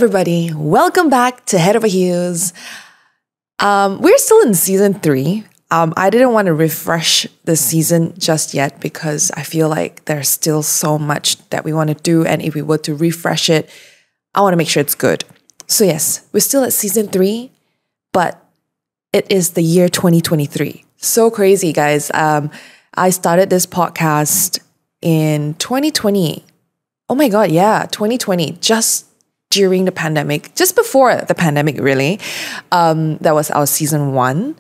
everybody, welcome back to Head Over Heels. We're still in season 3. I didn't want to refresh the season just yet because I feel like there's still so much that we want to do, and if we were to refresh it, I want to make sure it's good. So yes, we're still at season 3, but it is the year 2023. So crazy, guys. I started this podcast in 2020. Oh my God, yeah, 2020, just during the pandemic, just before the pandemic, really. That was our season 1.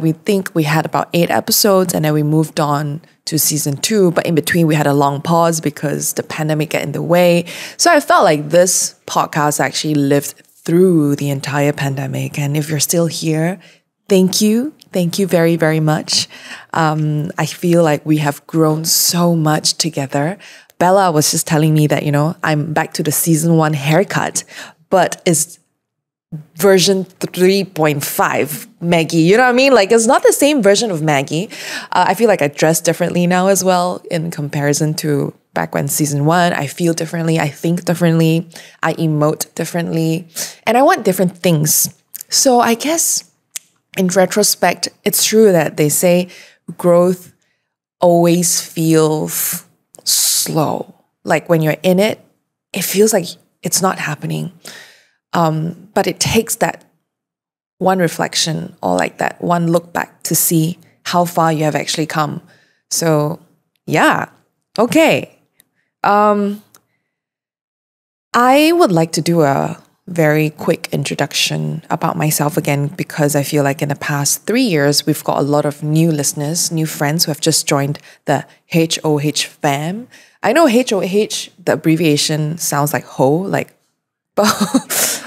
We think we had about 8 episodes, and then we moved on to season 2. But in between, we had a long pause because the pandemic got in the way. So I felt like this podcast actually lived through the entire pandemic. And if you're still here, thank you. Thank you very, very much. I feel like we have grown so much together. Bella was just telling me that, I'm back to the season 1 haircut, but it's version 3.5 Maggie. You know what I mean? Like, it's not the same version of Maggie. I feel like I dress differently now as well in comparison to back when season 1. I feel differently. I think differently. I emote differently. And I want different things. So I guess in retrospect, it's true that they say growth always feels slow. Like when you're in it, it feels like it's not happening. But it takes that one reflection or like that one look back to see how far you have actually come. So yeah, okay. I would like to do a very quick introduction about myself again, because I feel like in the past 3 years, we've got a lot of new listeners, new friends who have just joined the HOH fam. I know HOH, the abbreviation sounds like ho, like, but so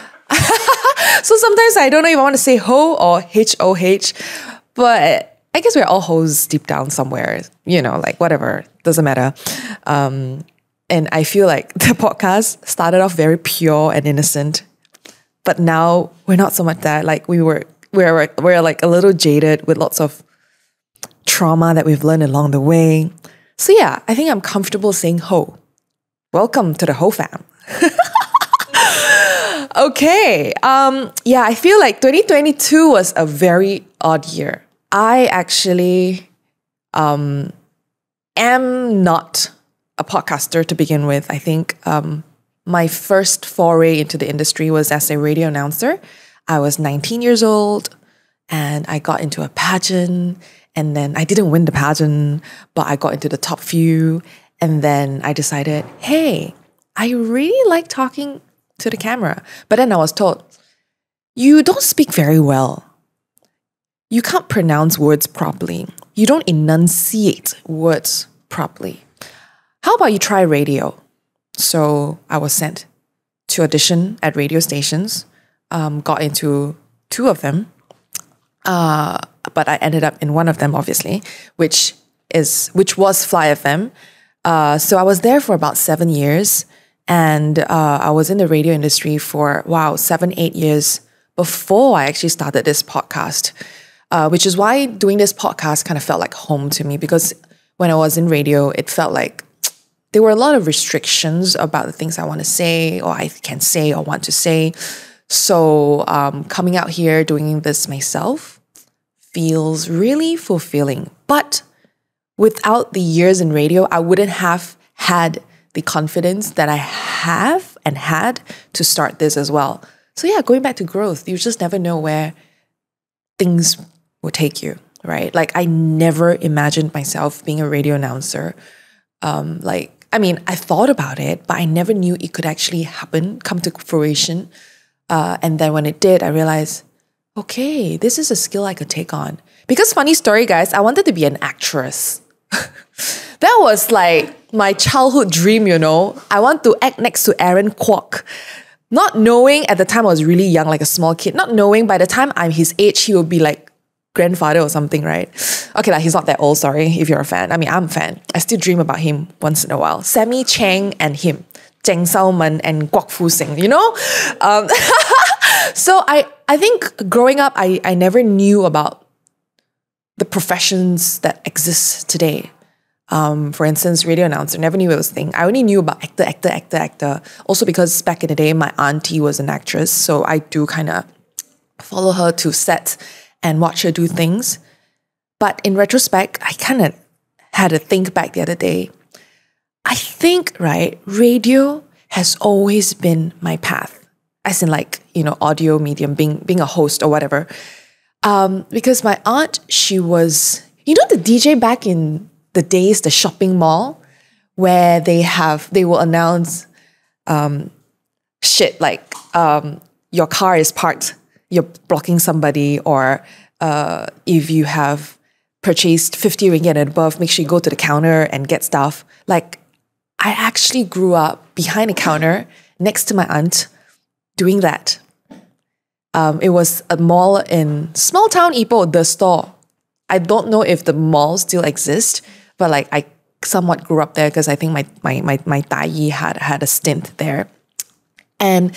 sometimes I don't know if I want to say ho or HOH, but I guess we're all hoes deep down somewhere, like whatever, doesn't matter. And I feel like the podcast started off very pure and innocent, but now we're not so much that. Like we're like a little jaded with lots of trauma that we've learned along the way. So yeah, I think I'm comfortable saying ho. Welcome to the ho fam. Okay. Yeah, I feel like 2022 was a very odd year. I actually am not a podcaster to begin with. I think my first foray into the industry was as a radio announcer. I was 19 years old and I got into a pageant, and then I didn't win the pageant, but I got into the top few. And then I decided, hey, I really like talking to the camera. But then I was told, you don't speak very well. You can't pronounce words properly. You don't enunciate words properly. How about you try radio? So I was sent to audition at radio stations, got into 2 of them, but I ended up in one of them, obviously, which was Fly FM. So I was there for about 7 years, and I was in the radio industry for 7-8 years before I actually started this podcast, which is why doing this podcast kind of felt like home to me, because when I was in radio, it felt like there were a lot of restrictions about the things I want to say or I can say or want to say. So coming out here doing this myself feels really fulfilling. But without the years in radio, I wouldn't have had the confidence that I have and had to start this as well. So yeah, going back to growth, you just never know where things will take you, right? Like I never imagined myself being a radio announcer. I thought about it, but I never knew it could actually happen, come to fruition. And then when it did, I realized, okay, this is a skill I could take on. Because funny story, guys, I wanted to be an actress. That was like my childhood dream, I want to act next to Aaron Kwok. Not knowing at the time I was really young, like a small kid. Not knowing by the time I'm his age, he will be like grandfather or something, right? Okay, like he's not that old, sorry, if you're a fan. I mean, I'm a fan. I still dream about him once in a while. Sammy Cheng and him. Zheng Shaomen and Guok Fu Sing, So I think growing up, I never knew about the professions that exist today. For instance, radio announcer, never knew it was a thing. I only knew about actor. Also because back in the day, my auntie was an actress. So I do kind of follow her to set and watch her do things. But in retrospect, I kind of had to think back the other day. I think, right, radio has always been my path. As in like, audio medium, being a host or whatever. Because my aunt, she was, the DJ back in the days, the shopping mall, where they will announce shit like your car is parked, you're blocking somebody, or if you have purchased 50 ringgit and above, make sure you go to the counter and get stuff. Like, I actually grew up behind a counter next to my aunt doing that. It was a mall in small town Ipoh, the store. I don't know if the mall still exists, but like I somewhat grew up there because I think my tayi had a stint there. And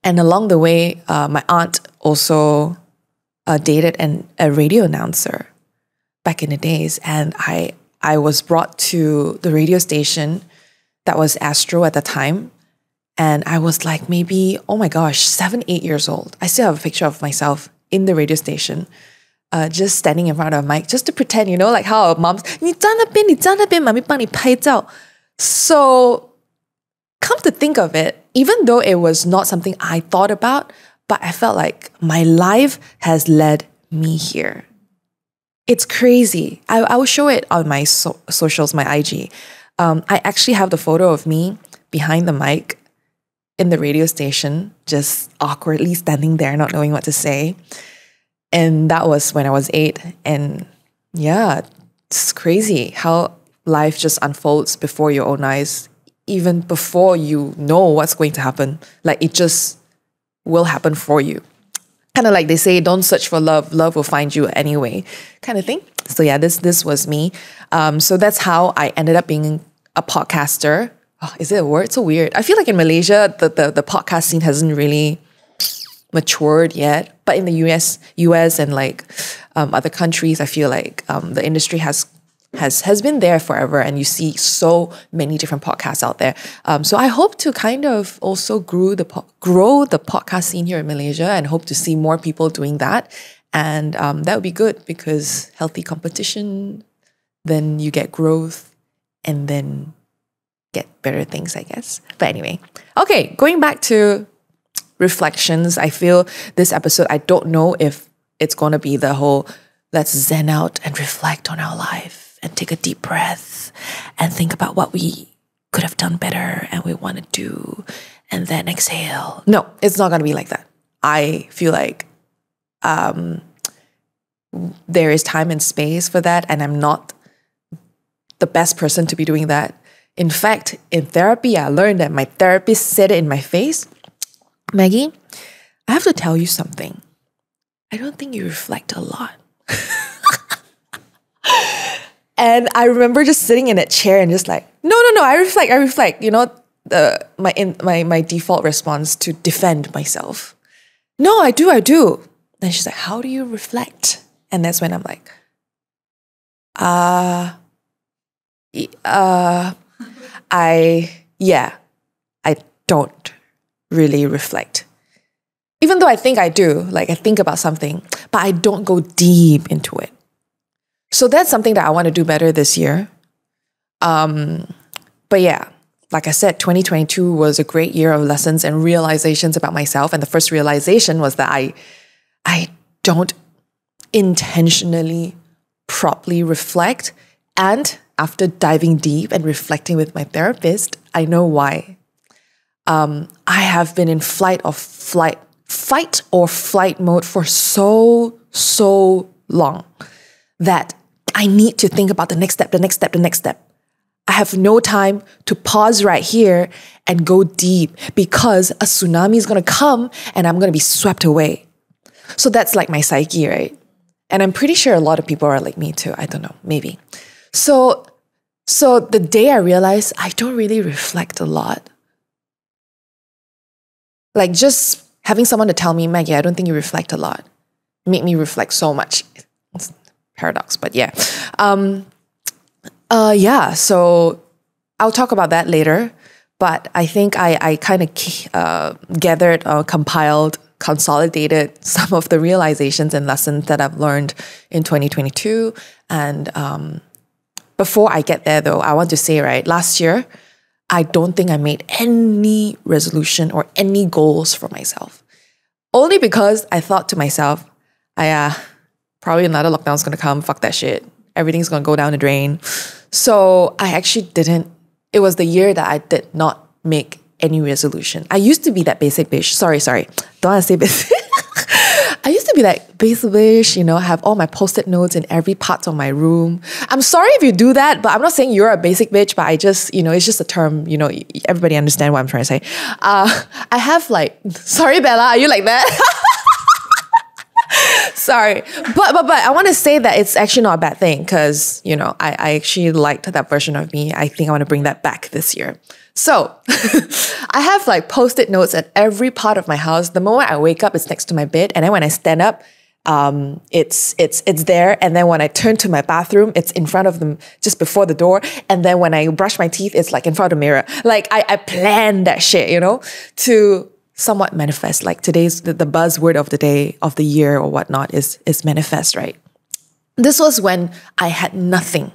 along the way, my aunt also dated a radio announcer back in the days. And I was brought to the radio station that was Astro at the time. And I was like maybe, oh my gosh, 7, 8 years old. I still have a picture of myself in the radio station, just standing in front of a mic, just to pretend, like how our moms, 你站那边, mommy 帮你拍照. So, come to think of it, even though it was not something I thought about, but I felt like my life has led me here. It's crazy. I will show it on my socials, my IG. I actually have the photo of me behind the mic in the radio station, just awkwardly standing there, not knowing what to say. And that was when I was 8. And yeah, it's crazy how life just unfolds before your own eyes, even before you know what's going to happen. Like, it just will happen for you. Kind of like they say, don't search for love, love will find you anyway, kind of thing. So yeah, this was me. So that's how I ended up being a podcaster. Oh, is it a word? It's so weird. I feel like in Malaysia, the podcast scene hasn't really matured yet. But in the US and like other countries, I feel like the industry has been there forever, and you see so many different podcasts out there. So I hope to kind of also grow the podcast scene here in Malaysia, and hope to see more people doing that. And that would be good, because healthy competition, then you get growth, and then get better things, I guess. But anyway, okay, going back to reflections. I feel this episode, I don't know if it's going to be the whole let's zen out and reflect on our life and take a deep breath and think about what we could have done better and we want to do, and then exhale. No, it's not going to be like that. I feel like there is time and space for that, and I'm not the best person to be doing that. In fact, in therapy, I learned that my therapist said it in my face, Maggie, I have to tell you something. I don't think you reflect a lot. And I remember just sitting in that chair and just like, no, I reflect. My default response to defend myself. No, I do. Then she's like, how do you reflect? And that's when I'm like, I don't really reflect. Even though I think I do, like I think about something, but I don't go deep into it. So that's something that I want to do better this year. But yeah, like I said, 2022 was a great year of lessons and realizations about myself. And the first realization was that I don't intentionally properly reflect. And after diving deep and reflecting with my therapist, I know why. I have been in fight or flight mode for so long that I need to think about the next step. I have no time to pause right here and go deep, because a tsunami is going to come and I'm going to be swept away. So that's like my psyche, right? And I'm pretty sure a lot of people are like me too. I don't know, maybe. So the day I realized I don't really reflect a lot, like just having someone to tell me, Maggie, I don't think you reflect a lot, made me reflect so much. It's a paradox, but yeah. Yeah, so I'll talk about that later. But I think I kind of gathered, compiled, consolidated some of the realizations and lessons that I've learned in 2022. And before I get there, though, I want to say, right, last year, I don't think I made any resolution or any goals for myself. Only because I thought to myself, probably another lockdown's gonna come, fuck that shit. Everything's gonna go down the drain. So I actually didn't. It was the year that I did not make any resolution. I used to be that basic bitch. Sorry. Don't want to say basic. I used to be that basic bitch, have all my post-it notes in every part of my room. I'm sorry if you do that, but I'm not saying you're a basic bitch, but I just, it's just a term, everybody understand what I'm trying to say. I have sorry Bella, are you like that? Sorry. But I want to say that it's actually not a bad thing because, I actually liked that version of me. I think I want to bring that back this year. So I have post-it notes at every part of my house. The moment I wake up, it's next to my bed. And then when I stand up, it's there. And then when I turn to my bathroom, it's in front of them just before the door. And then when I brush my teeth, it's in front of the mirror. I plan that shit, to somewhat manifest. Today's the buzzword of the day, of the year or whatnot is manifest, right? This was when I had nothing.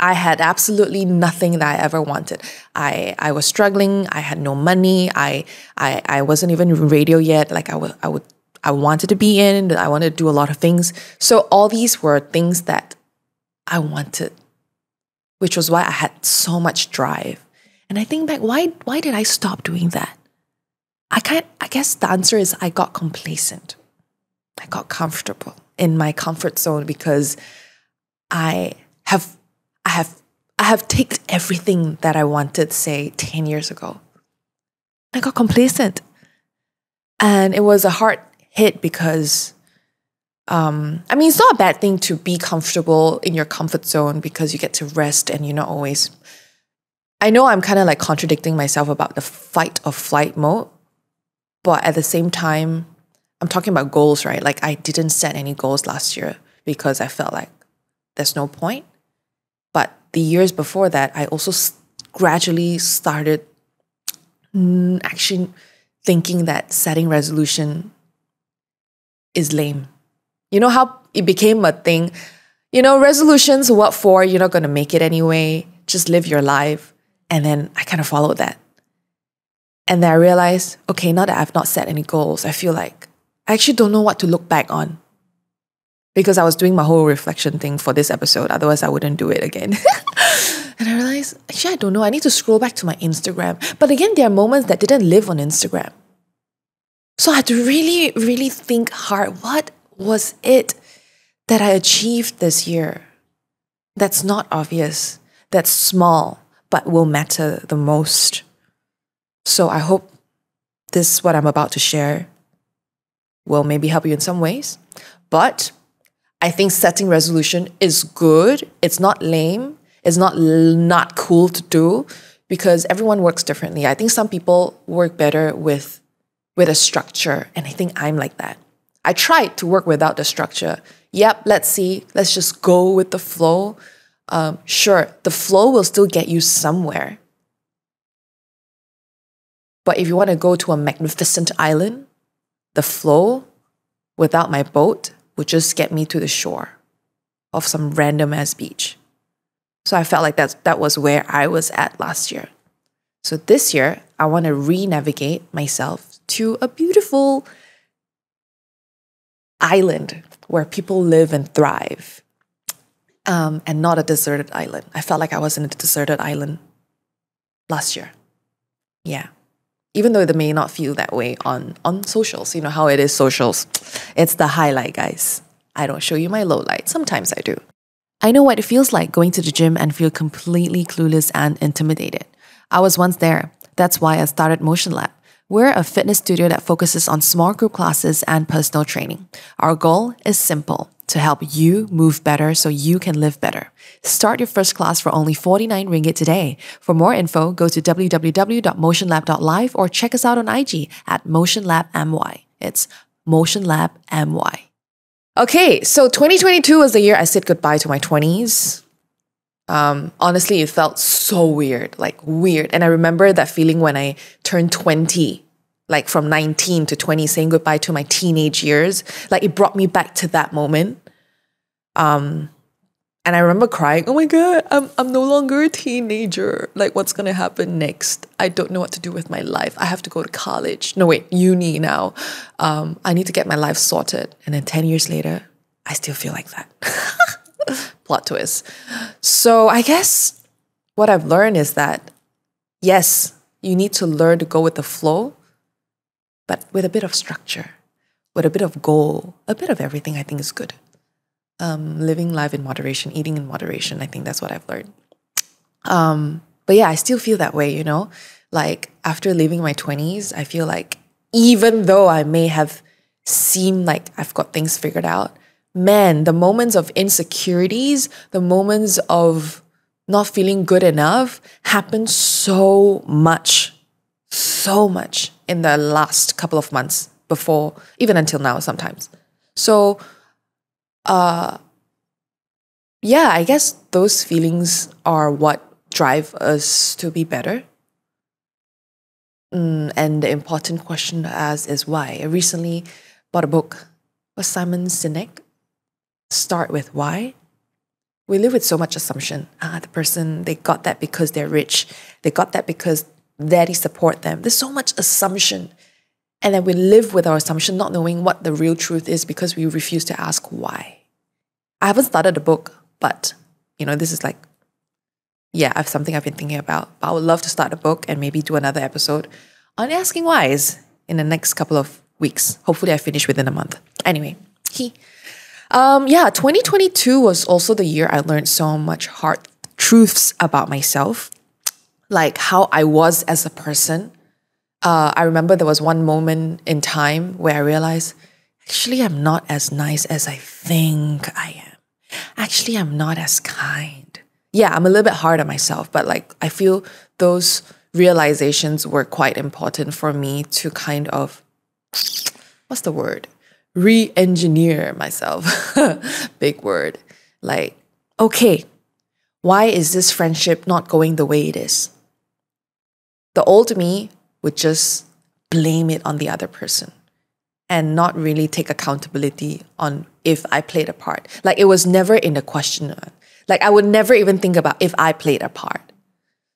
I had absolutely nothing that I ever wanted. I was struggling. I had no money. I wasn't even in radio yet. I wanted to be in. I wanted to do a lot of things. So all these were things that I wanted, which was why I had so much drive. And I think back, why did I stop doing that? I guess the answer is I got complacent. I got comfortable in my comfort zone because I have taken everything that I wanted, say, 10 years ago. I got complacent. And it was a hard hit because, it's not a bad thing to be comfortable in your comfort zone because you get to rest and you're not always... I know I'm kind of contradicting myself about the fight or flight mode, but at the same time, I'm talking about goals, right? I didn't set any goals last year because I felt like there's no point. But the years before that, I also gradually started actually thinking that setting resolution is lame. You know how it became a thing? Resolutions, what for? You're not going to make it anyway. Just live your life. And then I kind of followed that. And then I realized, okay, now that I've not set any goals, I feel like I actually don't know what to look back on. Because I was doing my whole reflection thing for this episode. Otherwise, I wouldn't do it again. And I realized, actually, I don't know. I need to scroll back to my Instagram. But again, there are moments that didn't live on Instagram. So I had to really, really think hard. What was it that I achieved this year that's not obvious, that's small, but will matter the most? So I hope this, what I'm about to share, will maybe help you in some ways. But I think setting resolution is good. It's not lame. It's not cool to do because everyone works differently. I think some people work better with a structure, and I think I'm like that. I tried to work without the structure. Yep, let's see. Let's just go with the flow. Sure, the flow will still get you somewhere. But if you want to go to a magnificent island, the flow without my boat would just get me to the shore of some random ass beach. So I felt like that was where I was at last year. So this year, I want to re-navigate myself to a beautiful island where people live and thrive, and not a deserted island. I felt like I was in a deserted island last year. Yeah. Even though they may not feel that way on socials. You know how it is, socials. It's the highlight, guys. I don't show you my low light. Sometimes I do. I know what it feels like going to the gym and feel completely clueless and intimidated. I was once there. That's why I started Motion Lab. We're a fitness studio that focuses on small group classes and personal training. Our goal is simple: to help you move better so you can live better. Start your first class for only 49 ringgit today. For more info, go to www.motionlab.live or check us out on IG at motionlabmy. It's motionlabmy. Okay, so 2022 was the year I said goodbye to my 20s. Honestly, it felt so weird, like weird. And I remember that feeling when I turned 20, like from 19 to 20, saying goodbye to my teenage years. Like it brought me back to that moment. And I remember crying, oh my God, I'm no longer a teenager. Like what's going to happen next? I don't know what to do with my life. I have to go to college. No, wait, uni now. I need to get my life sorted. And then 10 years later, I still feel like that. Plot twist. So I guess what I've learned is that, yes, you need to learn to go with the flow, but with a bit of structure, with a bit of goal, a bit of everything, I think is good. Living life in moderation, eating in moderation, I think that's what I've learned. But yeah, I still feel that way, you know? Like after leaving my 20s, I feel like even though I may have seemed like I've got things figured out, man, the moments of insecurities, the moments of not feeling good enough happened so much in the last couple of months before, even until now sometimes. So, yeah, I guess those feelings are what drive us to be better. And the important question to ask is why. I recently bought a book by Simon Sinek, Start With Why. We live with so much assumption. The person, they got that because they're rich. They got that because daddy support them. There's so much assumption. And then we live with our assumption, not knowing what the real truth is because we refuse to ask why. I haven't started the book, but, you know, this is like, yeah, I've something I've been thinking about. But I would love to start a book and maybe do another episode on asking whys in the next couple of weeks. Hopefully I finish within a month. Anyway, 2022 was also the year I learned so much hard truths about myself, like how I was as a person. I remember there was one moment in time where I realized, actually, I'm not as nice as I think I am. Actually, I'm not as kind. Yeah, I'm a little bit hard on myself, but like I feel those realizations were quite important for me to kind of, what's the word? Re-engineer myself. Big word. Like, okay, why is this friendship not going the way it is? The old me would just blame it on the other person and not really take accountability on if I played a part. Like it was never in the question. Like I would never even think about if I played a part.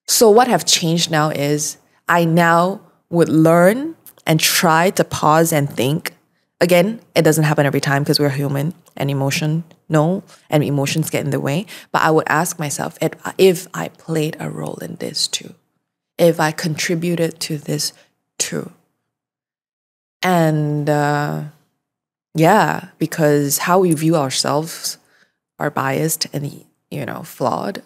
So what have changed now is I now would learn and try to pause and think. Again, it doesn't happen every time because we're human and emotions get in the way. But I would ask myself if I played a role in this too, if I contributed to this too. And because how we view ourselves are biased and flawed.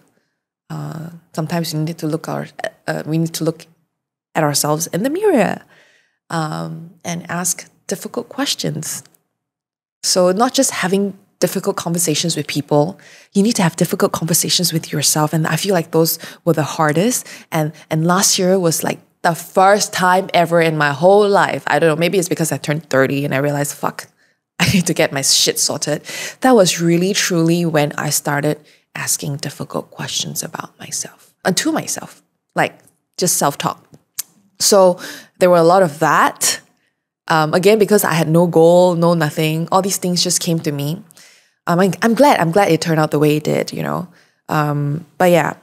Sometimes we need to look at ourselves in the mirror and ask difficult questions. So not just having difficult conversations with people, you need to have difficult conversations with yourself. And I feel like those were the hardest. And last year was like the first time ever in my whole life. I don't know, maybe it's because I turned 30 and I realized, fuck, I need to get my shit sorted. That was really, truly when I started asking difficult questions about myself and to myself, like just self-talk. So there were a lot of that. Again, because I had no goal, no nothing, all these things just came to me. I'm glad it turned out the way it did, But yeah,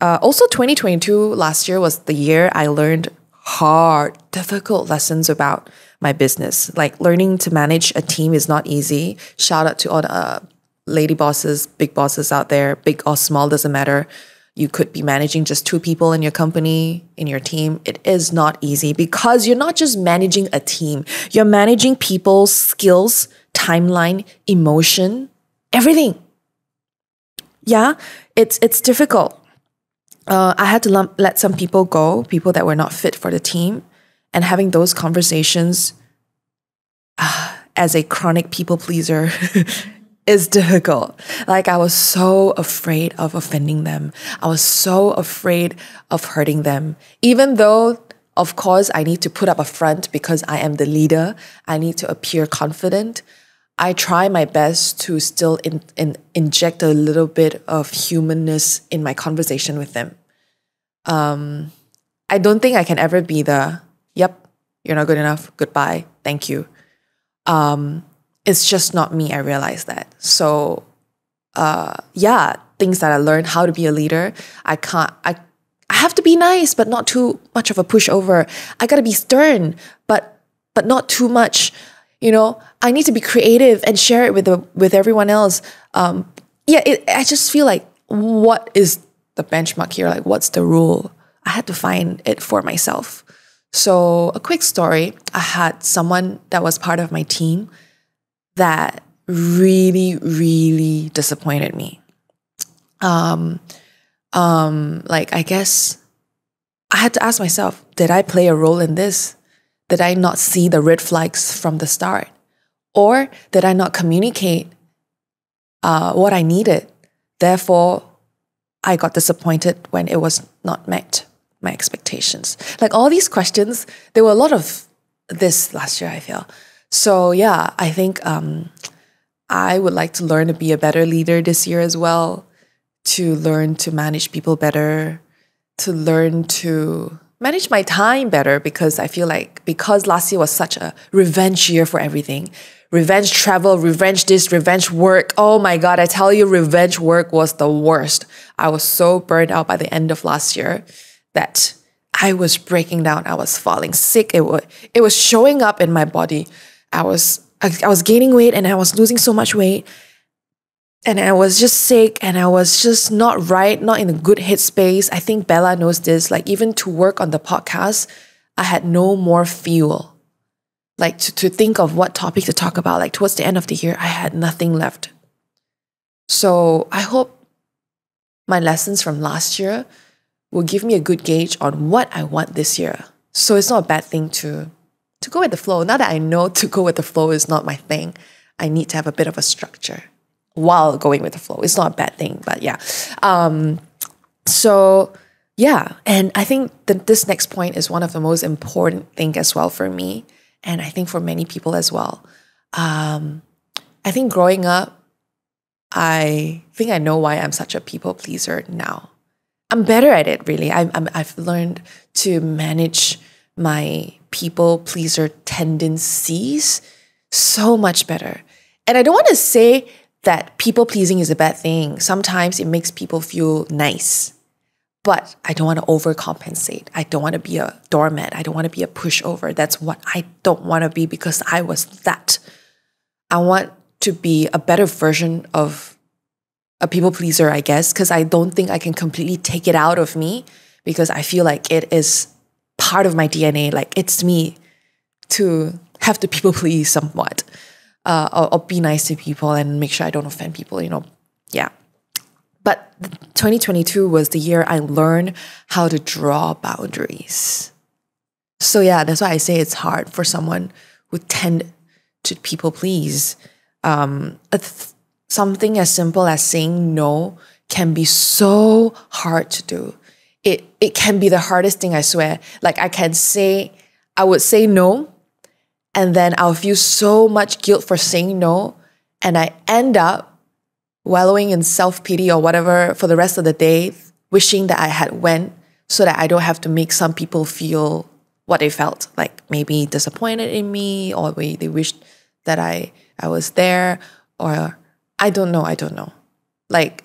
also 2022 last year was the year I learned hard, difficult lessons about my business. Like learning to manage a team is not easy. Shout out to all the lady bosses, big bosses out there, big or small, doesn't matter. You could be managing just 2 people in your company, in your team. It is not easy because you're not just managing a team. You're managing people's skills, timeline, emotion, everything. Yeah, it's difficult. I had to let some people go, people that were not fit for the team. And having those conversations as a chronic people pleaser is difficult. Like I was so afraid of offending them. I was so afraid of hurting them. Even though, of course, I need to put up a front because I am the leader. I need to appear confident. I try my best to still inject a little bit of humanness in my conversation with them. I don't think I can ever be the, yep, you're not good enough, goodbye, thank you. It's just not me, I realize that. So, things that I learned how to be a leader, I have to be nice, but not too much of a pushover. I gotta be stern, but not too much. I need to be creative and share it with everyone else. I just feel like, what is the benchmark here? Like, what's the rule? I had to find it for myself. So a quick story, I had someone that was part of my team that really, really disappointed me. I guess I had to ask myself, did I play a role in this? Did I not see the red flags from the start? Or did I not communicate what I needed? Therefore, I got disappointed when it was not met my expectations. Like all these questions, there were a lot of this last year, I feel. So yeah, I think I would like to learn to be a better leader this year as well, to learn to manage people better, to learn to manage my time better, because I feel like because last year was such a revenge year for everything, revenge travel, revenge this, revenge work. Oh my God, I tell you, revenge work was the worst. I was so burned out by the end of last year that I was breaking down. I was falling sick. It was showing up in my body. I was gaining weight and I was losing so much weight. And I was just sick and I was just not right, not in a good headspace. I think Bella knows this. Like even to work on the podcast, I had no more fuel. Like to think of what topic to talk about. Like towards the end of the year, I had nothing left. So I hope my lessons from last year will give me a good gauge on what I want this year. So it's not a bad thing to go with the flow. Now that I know to go with the flow is not my thing, I need to have a bit of a structure while going with the flow. It's not a bad thing, but yeah. And I think that this next point is one of the most important thing as well for me, and I think for many people as well. I think growing up, I think I know why I'm such a people pleaser now. I'm better at it, really. I've learned to manage my people pleaser tendencies so much better. And I don't want to say that people pleasing is a bad thing. Sometimes it makes people feel nice, but I don't want to overcompensate. I don't want to be a doormat. I don't want to be a pushover. That's what I don't want to be, because I was that. I want to be a better version of a people pleaser, I guess, because I don't think I can completely take it out of me, because I feel like it is part of my DNA. Like it's me to have to people please somewhat, or be nice to people and make sure I don't offend people, Yeah. But 2022 was the year I learned how to draw boundaries. So yeah, that's why I say it's hard for someone who tend to people please. Something as simple as saying no can be so hard to do. It can be the hardest thing, I swear. Like I would say no, and then I'll feel so much guilt for saying no, and I end up wallowing in self-pity or whatever for the rest of the day, wishing that I had went so that I don't have to make some people feel what they felt, like maybe disappointed in me, or they wished that I was there, or I don't know. Like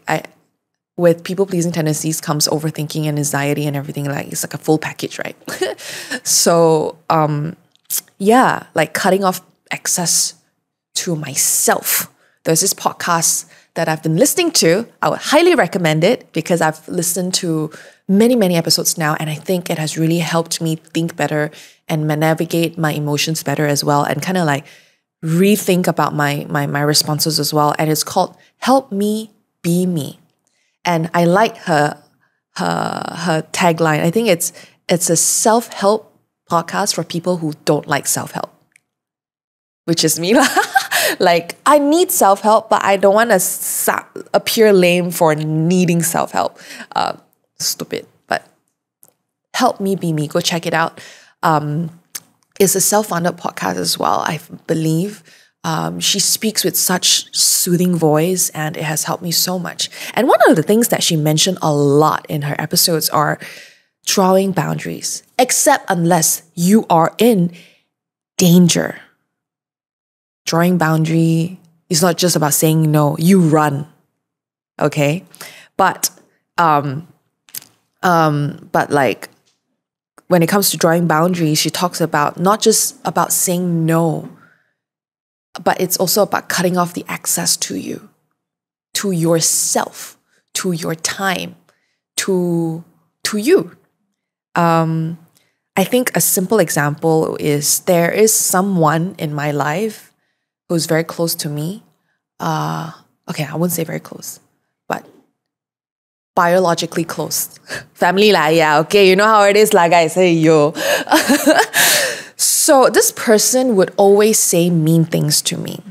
with people-pleasing tendencies comes overthinking and anxiety and everything. Like it's like a full package, right? So like cutting off access to myself. There's this podcast that I've been listening to. I would highly recommend it because I've listened to many, many episodes now, and I think it has really helped me think better and navigate my emotions better as well, and kind of like rethink about my responses as well. And it's called Help Me Be Me. And I like her tagline. I think it's a self-help podcast for people who don't like self-help, which is me. Like, I need self-help, but I don't want to appear lame for needing self-help. Stupid. But Help Me Be Me. Go check it out. It's a self-funded podcast as well, I believe. She speaks with such soothing voice, and it has helped me so much. And one of the things that she mentioned a lot in her episodes are drawing boundaries, except unless you are in danger. Drawing boundary is not just about saying no, you run. Okay? But like when it comes to drawing boundaries, she talks about not just about saying no, but it's also about cutting off the access to you, to yourself, to your time, to you. I think a simple example is there is someone in my life who's very close to me. Okay, I wouldn't say very close, but biologically close. Family lah, yeah, okay, you know how it is lah, guys. Hey, yo. So this person would always say mean things to me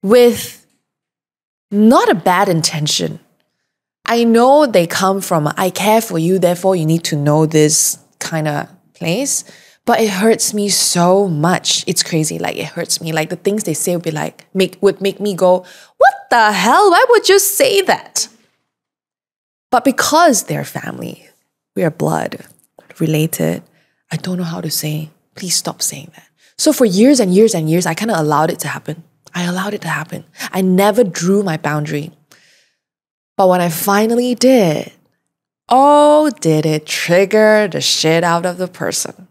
with not a bad intention. I know they come from I care for you, therefore you need to know this kind of place, but it hurts me so much. It's crazy, like it hurts me. Like the things they say would be like, would make me go, what the hell? Why would you say that? But because they're family, we are blood related, I don't know how to say, please stop saying that. So for years and years and years, I kind of allowed it to happen. I allowed it to happen. I never drew my boundary. But when I finally did, oh, did it trigger the shit out of the person.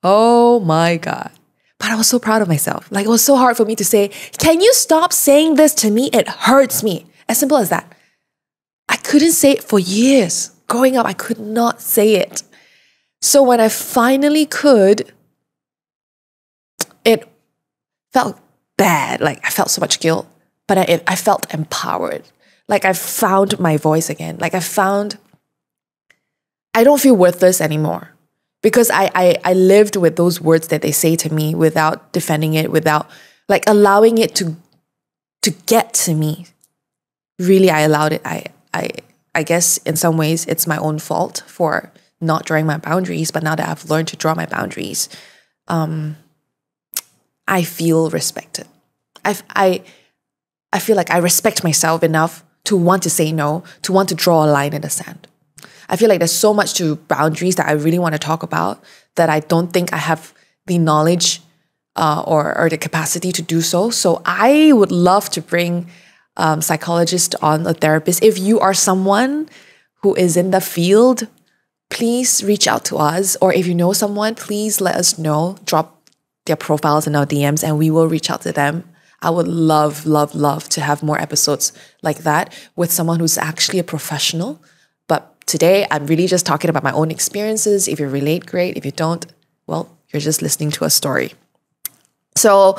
Oh my God. But I was so proud of myself. Like it was so hard for me to say, can you stop saying this to me? It hurts me. As simple as that. I couldn't say it for years. Growing up, I could not say it. So when I finally could, it felt bad. Like I felt so much guilt, but I felt empowered. Like I found my voice again. Like I don't feel worthless anymore because I lived with those words that they say to me without defending it, without like allowing it to get to me. Really, I allowed it. I guess in some ways it's my own fault for not drawing my boundaries, but now that I've learned to draw my boundaries, I feel respected. I feel like I respect myself enough to want to say no, to want to draw a line in the sand. I feel like there's so much to boundaries that I really want to talk about that I don't think I have the knowledge or the capacity to do so. So I would love to bring psychologists on, a therapist. If you are someone who is in the field, please reach out to us. Or if you know someone, please let us know. Drop their profiles in our DMs and we will reach out to them. I would love, love, love to have more episodes like that with someone who's actually a professional. But today, I'm really just talking about my own experiences. If you relate, great. If you don't, well, you're just listening to a story. So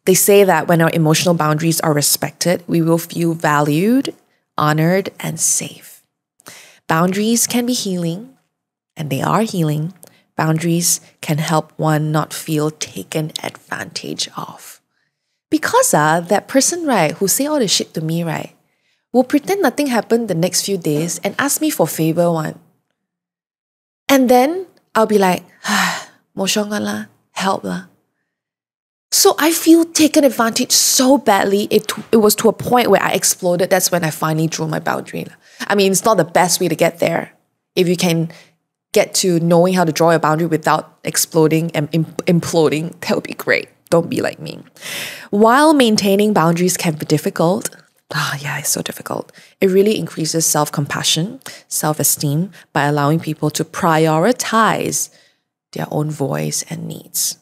they say that when our emotional boundaries are respected, we will feel valued, honored, and safe. Boundaries can be healing, and they are healing. Boundaries can help one not feel taken advantage of. Because that person, right, who say all the shit to me, right, will pretend nothing happened the next few days and ask me for favor one. And then I'll be like, moshongan lah, help lah. So I feel taken advantage so badly. It was to a point where I exploded. That's when I finally drew my boundary. I mean, it's not the best way to get there. If you can get to knowing how to draw a boundary without exploding and imploding, that would be great. Don't be like me. While maintaining boundaries can be difficult, it's so difficult. It really increases self-compassion, self-esteem by allowing people to prioritize their own voice and needs.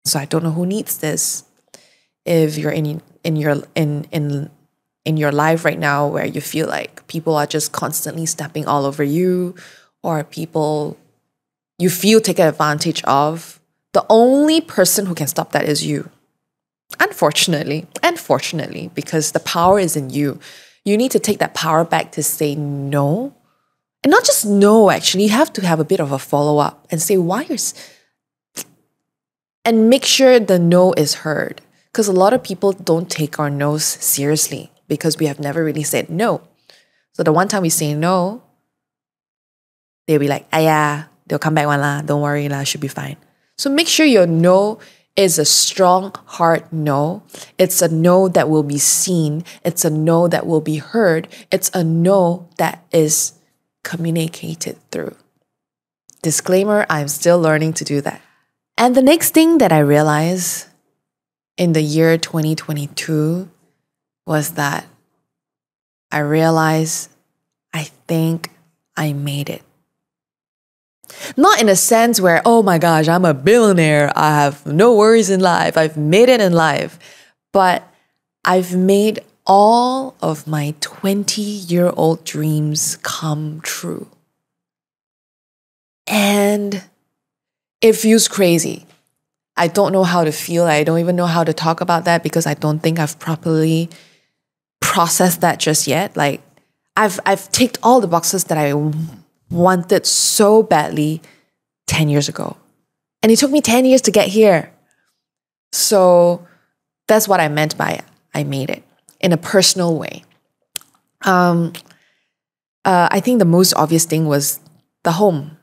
So I don't know who needs this. If you're in your life right now where you feel like people are just constantly stepping all over you, or people you feel taken advantage of, the only person who can stop that is you. Unfortunately, and fortunately, because the power is in you. You need to take that power back to say no. And not just no, actually. You have to have a bit of a follow-up and say why you're... And make sure the no is heard. Because a lot of people don't take our no's seriously because we have never really said no. So the one time we say no, they'll be like, yeah, they'll come back one lah, don't worry lah, should be fine. So make sure your no is a strong, hard no. It's a no that will be seen. It's a no that will be heard. It's a no that is communicated through. Disclaimer, I'm still learning to do that. And the next thing that I realized in the year 2022 was that I realized I think I made it. Not in a sense where, oh my gosh, I'm a billionaire. I have no worries in life. I've made it in life. But I've made all of my 20-year-old dreams come true. And it feels crazy. I don't know how to feel. I don't even know how to talk about that because I don't think I've properly processed that just yet. Like, I've ticked all the boxes that I wanted so badly 10 years ago. And it took me 10 years to get here. So that's what I meant by I made it in a personal way. I think the most obvious thing was the home.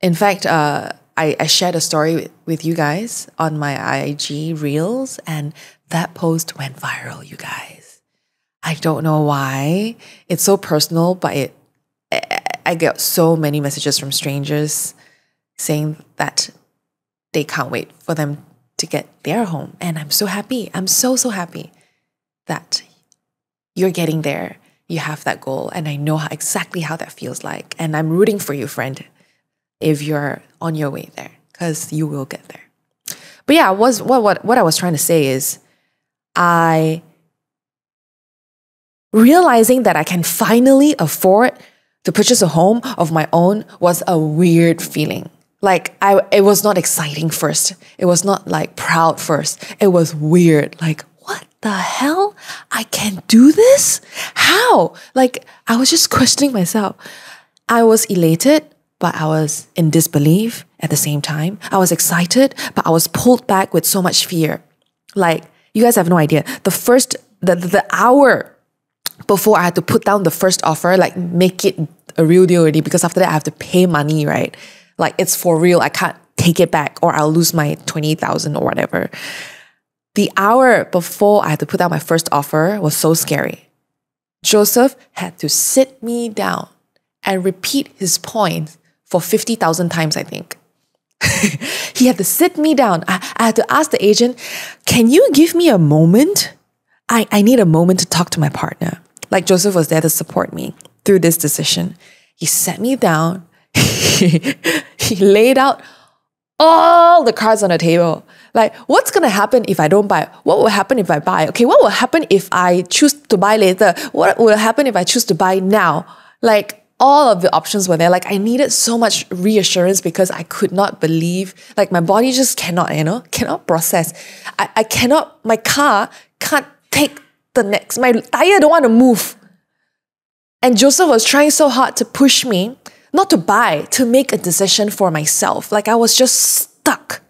In fact, I shared a story with you guys on my IG Reels, and that post went viral, you guys. I don't know why. It's so personal, but I get so many messages from strangers saying that they can't wait for them to get their home. And I'm so happy. I'm so happy that you're getting there. You have that goal. And I know exactly how that feels like. And I'm rooting for you, friend, if you're on your way there, because you will get there. But yeah, what I was trying to say is realizing that I can finally afford to purchase a home of my own was a weird feeling. Like, it was not exciting first. It was not like proud first. It was weird. Like, what the hell? I can do this? How? Like, I was just questioning myself. I was elated, but I was in disbelief at the same time. I was excited, but I was pulled back with so much fear. Like, you guys have no idea. The hour before I had to put down the first offer, like make it a real deal already, because after that I have to pay money, right? Like, it's for real. I can't take it back or I'll lose my 20,000 or whatever. The hour before I had to put down my first offer was so scary. Joseph had to sit me down and repeat his point for 50,000 times, I think. He had to sit me down. I had to ask the agent, can you give me a moment? I need a moment to talk to my partner. Like, Joseph was there to support me through this decision. He sat me down. He laid out all the cards on the table. Like, what's going to happen if I don't buy? What will happen if I buy? Okay, what will happen if I choose to buy later? What will happen if I choose to buy now? Like, all of the options were there. Like, I needed so much reassurance because I could not believe, like, my body just cannot process. I cannot, my car can't take the next, my tire don't want to move. And Joseph was trying so hard to push me not to buy, to make a decision for myself. Like, I was just stuck.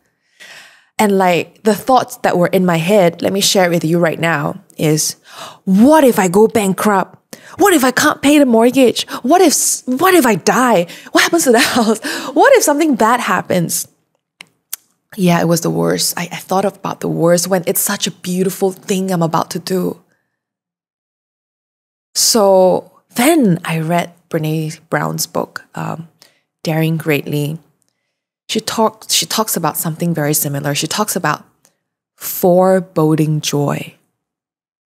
And like, the thoughts that were in my head, let me share it with you right now, is what if I go bankrupt? What if I can't pay the mortgage? What if I die? What happens to the house? What if something bad happens? Yeah, it was the worst. I thought about the worst when it's such a beautiful thing I'm about to do. So then I read Brené Brown's book, Daring Greatly. She talks about something very similar. She talks about foreboding joy.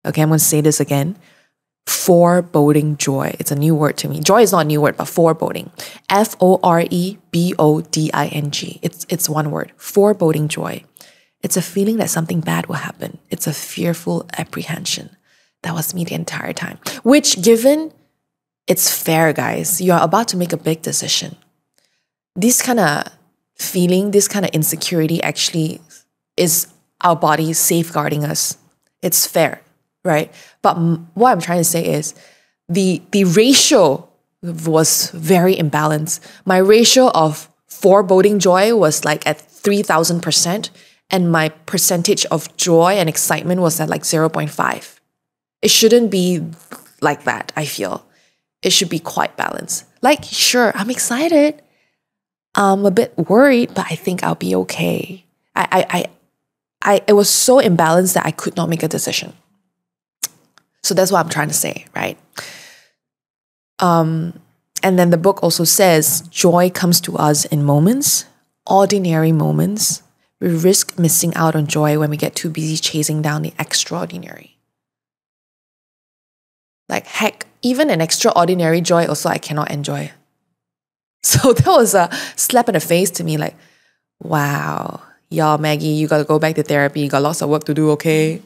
Okay, I'm going to say this again. Foreboding joy. It's a new word to me. Joy is not a new word, but foreboding. Foreboding. It's one word. Foreboding joy. It's a feeling that something bad will happen. It's a fearful apprehension. That was me the entire time. Which, given it's fair, guys, you're about to make a big decision. This kind of feeling, this kind of insecurity actually is our body safeguarding us. It's fair, right? But what I'm trying to say is the ratio was very imbalanced. My ratio of foreboding joy was like at 3,000%, and my percentage of joy and excitement was at like 0.5. It shouldn't be like that, I feel. It should be quite balanced. Like, sure, I'm excited. I'm a bit worried, but I think I'll be okay. It was so imbalanced that I could not make a decision. So that's what I'm trying to say, right? And then the book also says, joy comes to us in moments, ordinary moments. We risk missing out on joy when we get too busy chasing down the extraordinary. Like, heck, even an extraordinary joy also I cannot enjoy. So that was a slap in the face to me, like, wow, y'all, Maggie, you got to go back to therapy. You got lots of work to do, okay?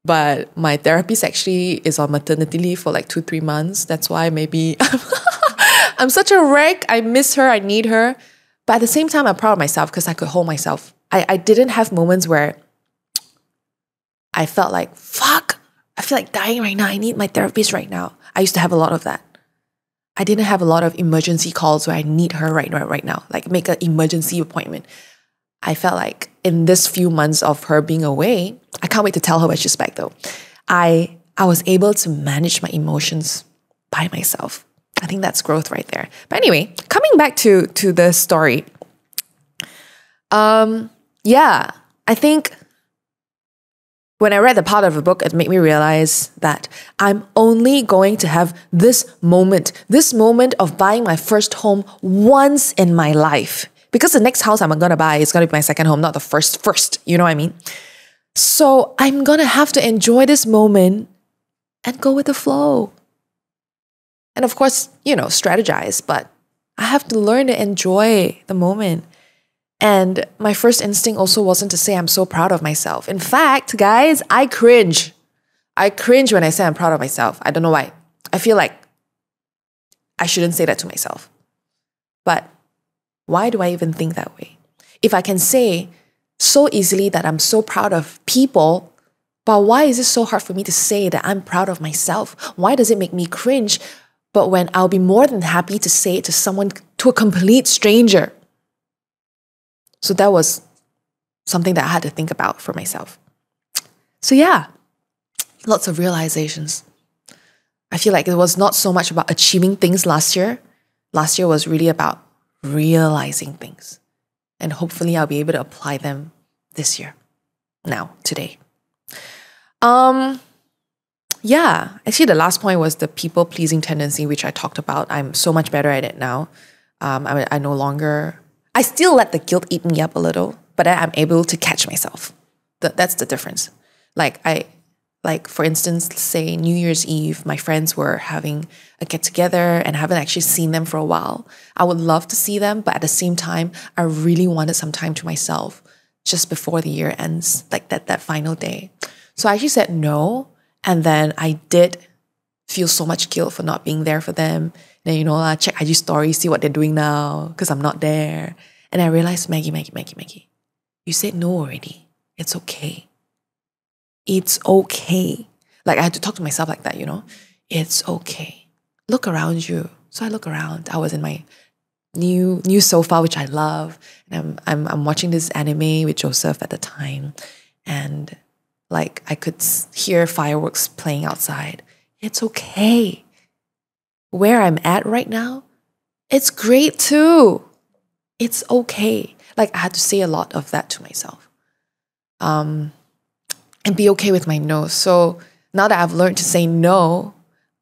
But my therapist actually is on maternity leave for like 2-3 months. That's why maybe I'm such a wreck. I miss her. I need her. But at the same time, I'm proud of myself because I could hold myself. I didn't have moments where I felt like, fuck, I feel like dying right now. I need my therapist right now. I used to have a lot of that. I didn't have a lot of emergency calls where I need her right now, like make an emergency appointment. I felt like in this few months of her being away, I can't wait to tell her when she's back though, I was able to manage my emotions by myself. I think that's growth right there. But anyway, coming back to the story. Yeah, I think when I read the part of the book, it made me realize that I'm only going to have this moment of buying my first home once in my life. Because the next house I'm going to buy is going to be my second home, not the first, you know what I mean? So I'm going to have to enjoy this moment and go with the flow. And of course, strategize, but I have to learn to enjoy the moment. And my first instinct also wasn't to say I'm so proud of myself. In fact, guys, I cringe. I cringe when I say I'm proud of myself. I don't know why. I feel like I shouldn't say that to myself. But why do I even think that way? If I can say so easily that I'm so proud of people, but why is it so hard for me to say that I'm proud of myself? Why does it make me cringe? But when I'll be more than happy to say it to someone, to a complete stranger. So that was something that I had to think about for myself. So yeah, lots of realizations. I feel like it was not so much about achieving things last year. Last year was really about realizing things. And hopefully I'll be able to apply them this year. Now, today. Yeah, actually the last point was the people-pleasing tendency, which I talked about. I'm so much better at it now. I no longer... I still let the guilt eat me up a little, but I'm able to catch myself. That's the difference. Like for instance, say New Year's Eve, my friends were having a get-together and I haven't actually seen them for a while. I would love to see them, but at the same time, I really wanted some time to myself just before the year ends, like that final day. So I actually said no, and then I did feel so much guilt for not being there for them. Then, I check IG stories, see what they're doing now, because I'm not there. And I realized, Maggie, you said no already. It's okay. It's okay. Like I had to talk to myself like that, It's okay. Look around you. So I look around. I was in my new sofa, which I love. And I'm watching this anime with Joseph at the time. And like I could hear fireworks playing outside. It's okay. Where I'm at right now, it's great too. It's okay. Like I had to say a lot of that to myself. And be okay with my no. So now that I've learned to say no,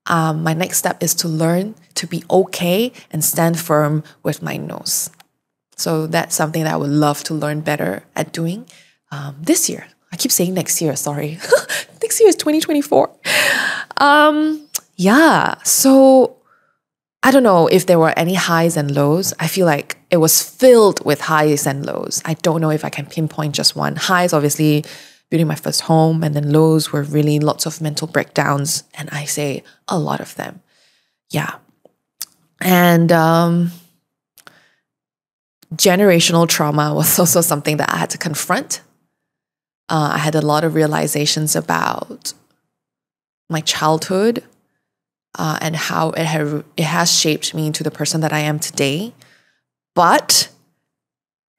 my next step is to learn to be okay and stand firm with my no's. So that's something that I would love to learn better at doing this year. I keep saying next year, sorry. Next year is 2024. Yeah, so I don't know if there were any highs and lows. I feel like it was filled with highs and lows. I don't know if I can pinpoint just one. Highs, obviously, building my first home, and then lows were really lots of mental breakdowns, and I say a lot of them. Yeah. And generational trauma was also something that I had to confront. I had a lot of realizations about my childhood, and how it has shaped me into the person that I am today. But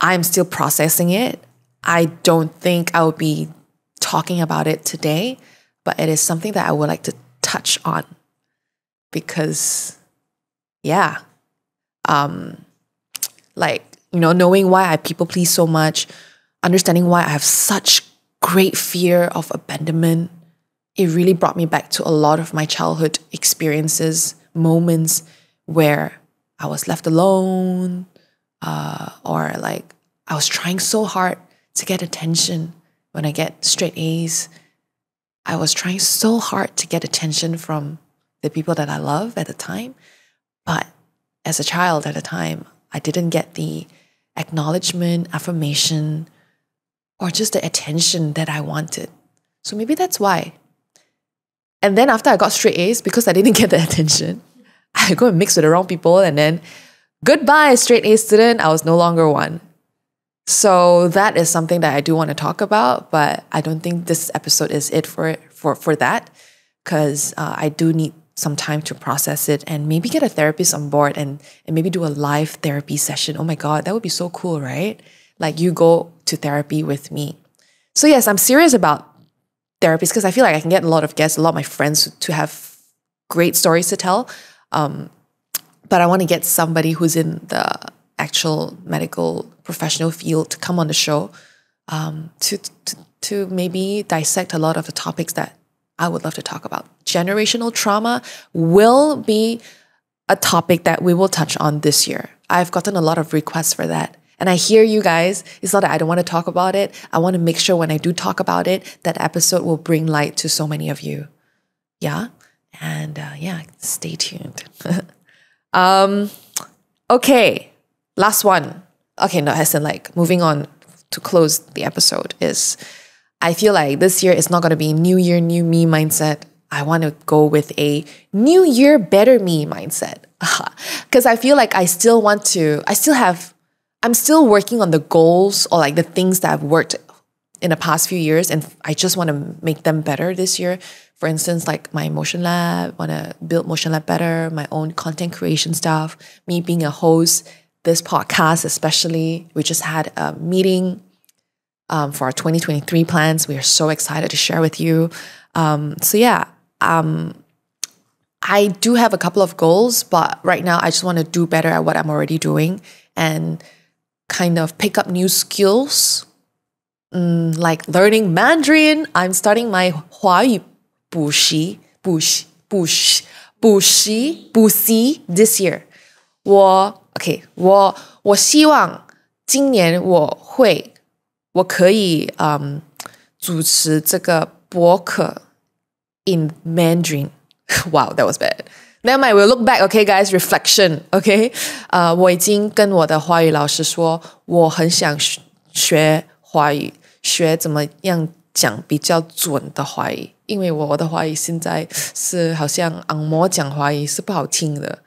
I'm still processing it. I don't think I will be talking about it today, but it is something that I would like to touch on because, yeah, knowing why I people please so much, understanding why I have such great fear of abandonment, it really brought me back to a lot of my childhood experiences, moments where I was left alone, or like I was trying so hard to get attention when I get straight A's. I was trying so hard to get attention from the people that I love at the time. But as a child at the time, I didn't get the acknowledgement, affirmation, or just the attention that I wanted. So maybe that's why. And then after I got straight A's, because I didn't get the attention, I go and mix with the wrong people, and then goodbye, straight A student, I was no longer one. So that is something that I do want to talk about, but I don't think this episode is it for that, because I do need some time to process it and maybe get a therapist on board and maybe do a live therapy session. Oh my God, that would be so cool, right? Like you go to therapy with me. So yes, I'm serious about therapies because I feel like I can get a lot of guests, a lot of my friends to have great stories to tell. But I want to get somebody who's in the actual medical professional field to come on the show to maybe dissect a lot of the topics that I would love to talk about. Generational trauma will be a topic that we will touch on this year. I've gotten a lot of requests for that. And I hear you guys. It's not that I don't want to talk about it. I want to make sure when I do talk about it, that episode will bring light to so many of you. Yeah? And stay tuned. Okay, last one. Okay, no, as in like moving on to close the episode is I feel like this year is not going to be new year, new me mindset. I want to go with a new year, better me mindset. Because I feel like I'm still working on the goals or like the things that I've worked in the past few years, and I just want to make them better this year. For instance, like my Motion Lab, want to build Motion Lab better, my own content creation stuff, me being a host, this podcast especially. We just had a meeting for our 2023 plans. We are so excited to share with you. I do have a couple of goals, but right now I just want to do better at what I'm already doing and kind of pick up new skills, like learning Mandarin. I'm starting my 华语补习 this year. 我希望今年我可以主持这个播客 in Mandarin. Wow, that was bad. Never mind, we'll look back, okay, guys? Reflection, okay? 我已经跟我的华语老师说，我很想学华语，学怎么样讲比较准的华语，因为我的华语现在是好像按摩讲华语是不好听的。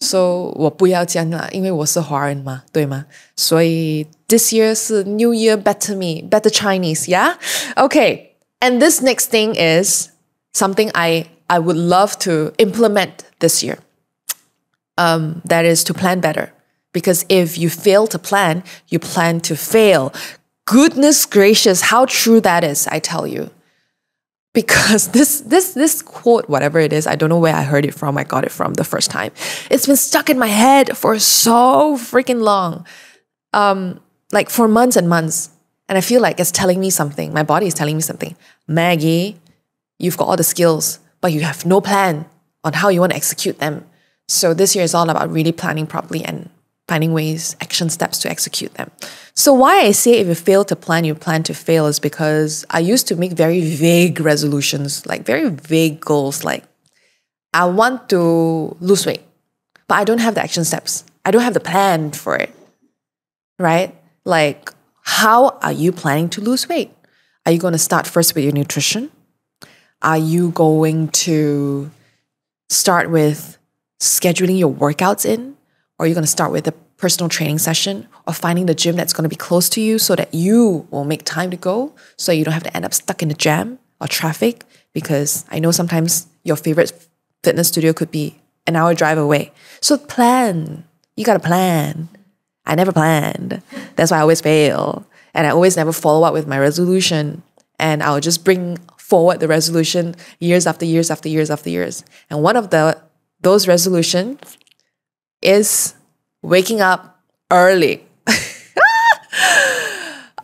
So 我不要这样啦，因为我是华人嘛，对吗？所以 this year 是 New Year, better me, better Chinese, yeah? Okay, and this next thing is something I would love to implement this year. That is to plan better. Because if you fail to plan, you plan to fail. Goodness gracious, how true that is, I tell you. Because this quote, whatever it is, I don't know where I heard it from, I got it from the first time. It's been stuck in my head for so freaking long. Like for months and months. And I feel like it's telling me something. My body is telling me something. Maggie, you've got all the skills, but you have no plan on how you want to execute them. So this year is all about really planning properly and finding ways, action steps to execute them. So why I say if you fail to plan, you plan to fail is because I used to make very vague resolutions, like very vague goals, like I want to lose weight, but I don't have the action steps. I don't have the plan for it, right? Like, how are you planning to lose weight? Are you going to start first with your nutrition? Are you going to start with scheduling your workouts in? Or are you going to start with a personal training session or finding the gym that's going to be close to you so that you will make time to go so you don't have to end up stuck in the jam or traffic? Because I know sometimes your favorite fitness studio could be an hour drive away. So plan. You got to plan. I never planned. That's why I always fail. And I always never follow up with my resolution. And I'll just bring forward the resolution years after years after years after years. And one of those resolutions is waking up early.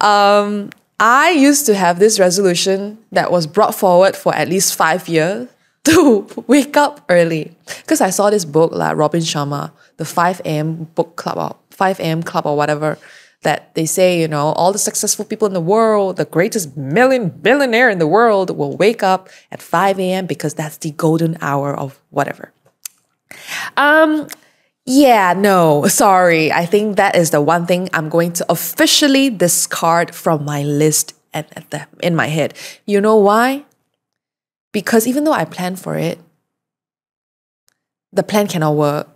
I used to have this resolution that was brought forward for at least 5 years to wake up early. Because I saw this book, like Robin Sharma, the 5 a.m. book club or 5 a.m. club or whatever, that they say, you know, all the successful people in the world, the greatest billionaire in the world will wake up at 5 a.m. because that's the golden hour of whatever. Yeah, no, sorry. I think that is the one thing I'm going to officially discard from my list in my head. You know why? Because even though I plan for it, the plan cannot work.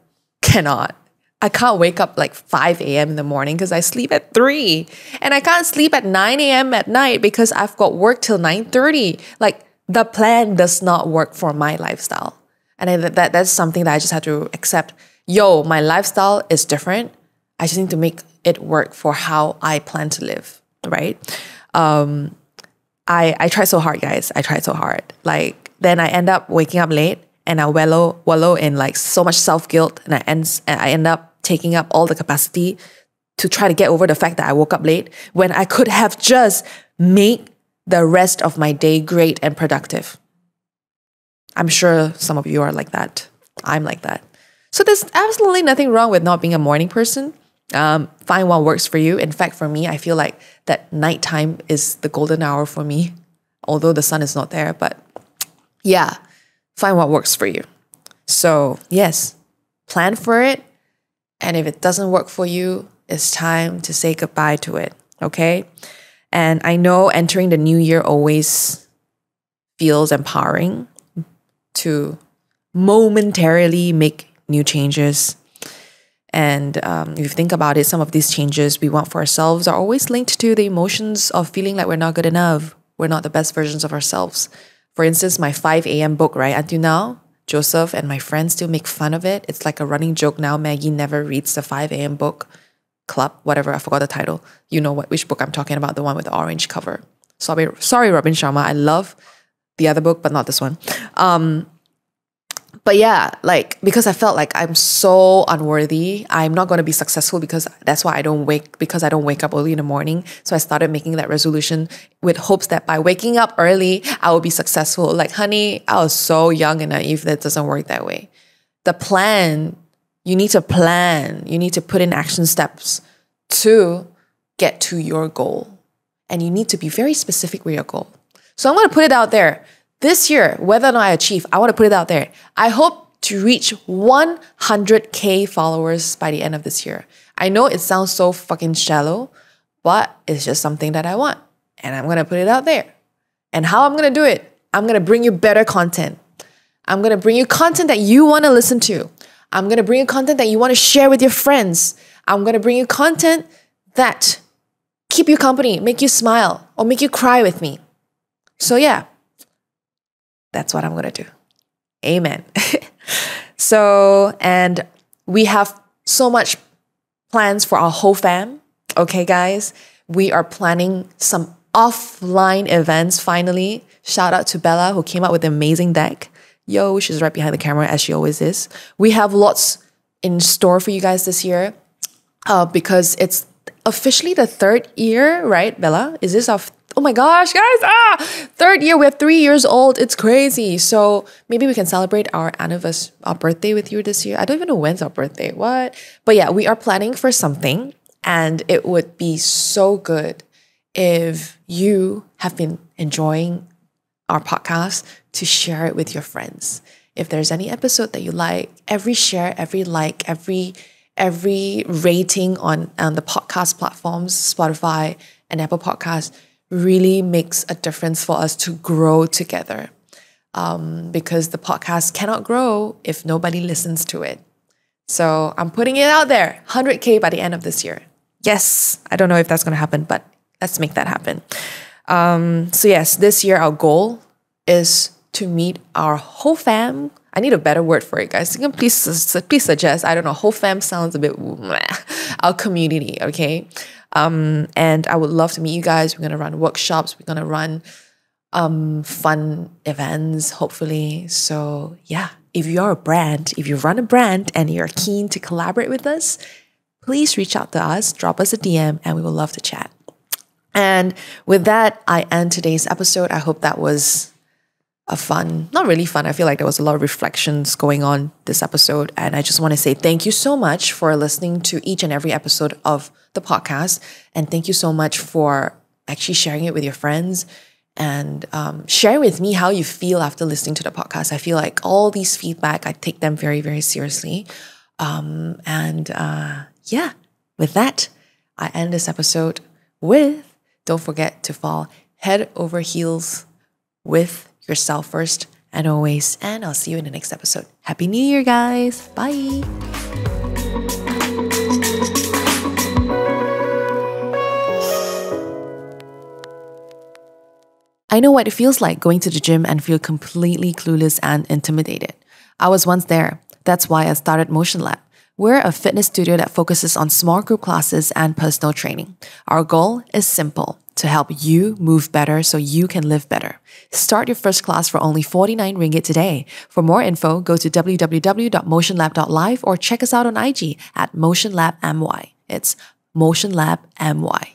Cannot. I can't wake up like 5 a.m. in the morning because I sleep at 3. And I can't sleep at 9 a.m. at night because I've got work till 9:30. Like, the plan does not work for my lifestyle. And that's something that I just have to accept. Yo, my lifestyle is different. I just need to make it work for how I plan to live, right? I tried so hard, guys. I tried so hard. Like, then I end up waking up late and I wallow in like so much self-guilt, and I end up taking up all the capacity to try to get over the fact that I woke up late when I could have just made the rest of my day great and productive. I'm sure some of you are like that. I'm like that. So there's absolutely nothing wrong with not being a morning person. Find what works for you. In fact, for me, I feel like that nighttime is the golden hour for me, although the sun is not there. But yeah, find what works for you. So yes, plan for it. And if it doesn't work for you, it's time to say goodbye to it. Okay? And I know entering the new year always feels empowering to momentarily make new changes. And if you think about it, some of these changes we want for ourselves are always linked to the emotions of feeling like we're not good enough. We're not the best versions of ourselves. For instance, my 5 a.m. book, right? Until now, Joseph and my friends still make fun of it. It's like a running joke now. Maggie never reads the 5 a.m. book club, whatever. I forgot the title. You know which book I'm talking about, the one with the orange cover. Sorry, Robin Sharma. I love the other book, but not this one. But yeah, like, because I felt like I'm so unworthy, I'm not going to be successful because I don't wake up early in the morning. So I started making that resolution with hopes that by waking up early, I will be successful. Like, honey, I was so young and naive that it doesn't work that way. You need to plan. You need to put in action steps to get to your goal. And you need to be very specific with your goal. So I'm going to put it out there. This year, whether or not I achieve, I want to put it out there. I hope to reach 100K followers by the end of this year. I know it sounds so fucking shallow, but it's just something that I want. And I'm going to put it out there. And how I'm going to do it? I'm going to bring you better content. I'm going to bring you content that you want to listen to. I'm going to bring you content that you want to share with your friends. I'm going to bring you content that keep you company, make you smile, or make you cry with me. So yeah. That's what I'm going to do. Amen. So, and we have so much plans for our whole fam. Okay, guys, we are planning some offline events finally. Shout out to Bella who came up with an amazing deck. Yo, she's right behind the camera as she always is. We have lots in store for you guys this year because it's officially the 3rd year, right, Bella? Is this our oh my gosh, guys, 3rd year, we're 3 years old. It's crazy. So maybe we can celebrate our anniversary, our birthday with you this year. I don't even know when's our birthday. What? But yeah, we are planning for something, and it would be so good if you have been enjoying our podcast to share it with your friends. If there's any episode that you like, every share, every like, every rating on the podcast platforms, Spotify and Apple Podcasts, really makes a difference for us to grow together, because the podcast cannot grow if nobody listens to it. So I'm putting it out there, 100K by the end of this year. Yes, I don't know if that's going to happen, but let's make that happen. So yes, this year our goal is to meet our whole fam. I need a better word for it, guys. You can please suggest. I don't know, whole fam sounds a bit our community, okay? And I would love to meet you guys. We're going to run workshops. We're going to run fun events, hopefully. So yeah, if you are a brand, if you run a brand and you're keen to collaborate with us, please reach out to us, drop us a DM, and we will love to chat. And with that, I end today's episode. I hope that was not really fun. I feel like there was a lot of reflections going on this episode. And I just want to say thank you so much for listening to each and every episode of the podcast. And thank you so much for actually sharing it with your friends and sharing with me how you feel after listening to the podcast. I feel like all these feedback, I take them very, very seriously. Yeah, with that, I end this episode with, don't forget to fall head over heels with yourself first and always. And I'll see you in the next episode. Happy New Year, guys. Bye. I know what it feels like going to the gym and feel completely clueless and intimidated. I was once there. That's why I started Motion Lab. We're a fitness studio that focuses on small group classes and personal training. Our goal is simple, to help you move better so you can live better. Start your first class for only 49 ringgit today. For more info, go to www.motionlab.live or check us out on IG at motionlabmy. It's motionlabmy.